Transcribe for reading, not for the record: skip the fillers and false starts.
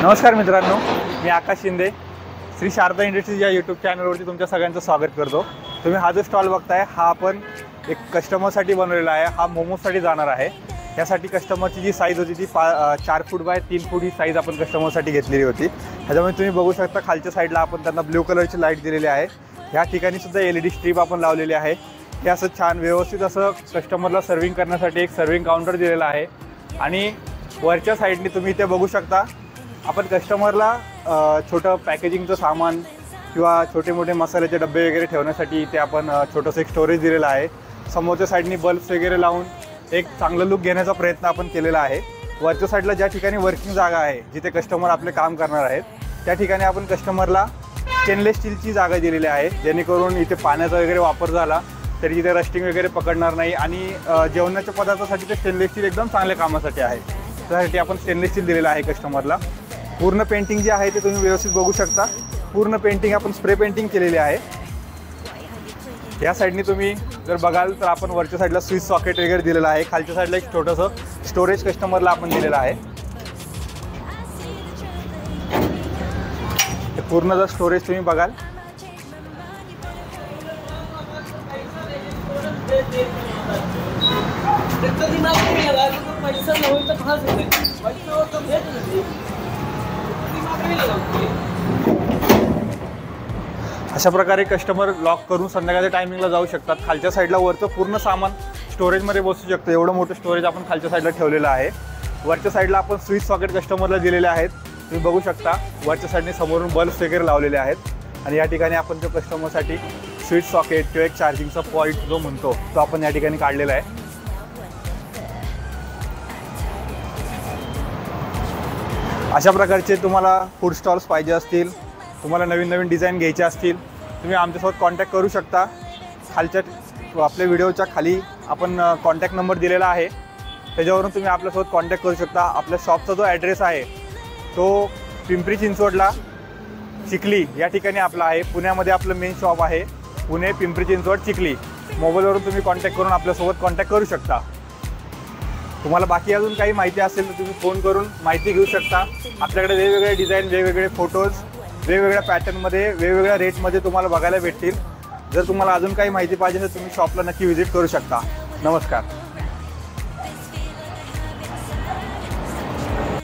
नमस्कार मित्रांनो, मी आकाश शिंदे श्री शारदा इंडस्ट्रीज या यूट्यूब चॅनलवरती तुमच्या सगळ्यांचं स्वागत करतो। तुम्ही हा जो स्टॉल बघताय हा आपण एक कस्टमरसाठी बनवलेला आहे। हा मोमोसाठी जाणार आहे। यासाठी कस्टमरची जी साईज होती ती 4 foot by 3 foot he size आपण कस्टमरसाठी घेतलेली होती। ह्याच्यामध्ये तुम्ही बघू शकता खालच्या साईडला आपण त्यांना ब्लू कलरची लाईट दिलेली आहे। ह्या ठिकाणी सुद्धा LED स्ट्रीप आपण लावलेली आहे। हे असं छान व्यवस्थित असं कस्टमरला सर्विंग करण्यासाठी एक सर्विंग काउंटर दिलेला आहे। आणि वरच्या साईडने तुम्ही इथे बघू शकता आपण कस्टमरला छोटं पॅकेजिंगचं सामान किंवा छोटे मोठे मसाल्याचे डब्बे वगैरे ठेवण्यासाठी इथे आपण छोटंसं एक स्टोरेज दिलेलं आहे। समोरच्या साईडनी बल्ब्स वगैरे लावून एक चांगलं लुक घेण्याचा प्रयत्न आपण केलेला आहे। वरच्या साईडला ज्या ठिकाणी वर्किंग जागा आहे जिथे कस्टमर आपले काम करणार आहेत त्या ठिकाणी आपण कस्टमरला स्टेनलेस स्टीलची जागा दिलेली आहे, जेणेकरून इथे पाण्याचा वगैरे वापर झाला तरी तिथे रस्टिंग वगैरे पकडणार नाही। आणि जेवणाच्या पदार्थासाठी ते स्टेनलेस स्टील एकदम चांगल्या कामासाठी आहे। त्यासाठी आपण स्टेनलेस स्टील दिलेलं आहे कस्टमरला। पूर्ण पेंटिंग जी आहे ते तुम्ही व्यवस्थित बघू शकता। पूर्ण पेंटिंग आपण स्प्रे पेंटिंग केलेली आहे। या साईडनी तुम्ही जर बघाल तर आपण वरच्या साईडला स्विच सॉकेट वगैरे दिलेलं आहे। खालच्या साईडला एक छोटंसं स्टोरेज कस्टमरला आपण दिलेलं आहे। हे पूर्ण जर स्टोरेज तुम्ही बघाल अशा प्रकारे कस्टमर लॉक करून संध्याकाळच्या टायमिंगला जाऊ शकतात। खालच्या साईडला वरचं पूर्ण सामान स्टोरेजमध्ये बसू शकतं, एवढं मोठं स्टोरेज आपण खालच्या साईडला ठेवलेलं आहे। वरच्या साईडला आपण स्विच सॉकेट कस्टमरला दिलेले आहेत, तुम्ही बघू शकता। वरच्या साईडने समोरून बल्ब्स वगैरे लावलेले आहेत आणि या ठिकाणी आपण त्या कस्टमरसाठी स्विच सॉकेट किंवा एक चार्जिंगचा पॉईंट जो म्हणतो तो आपण या ठिकाणी काढलेला आहे। अशा प्रकारचे तुम्हाला फूड स्टॉल्स पाहिजे असतील, तुम्हाला नवीन नवीन डिझाईन घ्यायचे असतील, तुम्ही आमच्यासोबत कॉन्टॅक्ट करू शकता। खालच्या आपल्या व्हिडिओच्या खाली आपण कॉन्टॅक्ट नंबर दिलेला आहे, त्याच्यावरून तुम्ही आपल्यासोबत कॉन्टॅक्ट करू शकता। आपल्या शॉपचा जो ॲड्रेस आहे तो पिंपरी चिंचवडला चिखली या ठिकाणी आपला आहे। पुण्यामध्ये आपलं मेन शॉप आहे, पुणे पिंपरी चिंचवड चिखली। मोबाईलवरून तुम्ही कॉन्टॅक्ट करून आपल्यासोबत कॉन्टॅक्ट करू शकता। तुम्हाला बाकी अजून काही माहिती असेल तर तुम्ही फोन करून माहिती घेऊ शकता। आपल्याकडे वेगवेगळे डिझाईन, वेगवेगळे फोटोज, वेगवेगळ्या पॅटर्नमध्ये, वेगवेगळ्या रेटमध्ये तुम्हाला बघायला भेटतील। जर तुम्हाला अजून काही माहिती पाहिजे तर तुम्ही शॉपला नक्की व्हिजिट करू शकता। नमस्कार।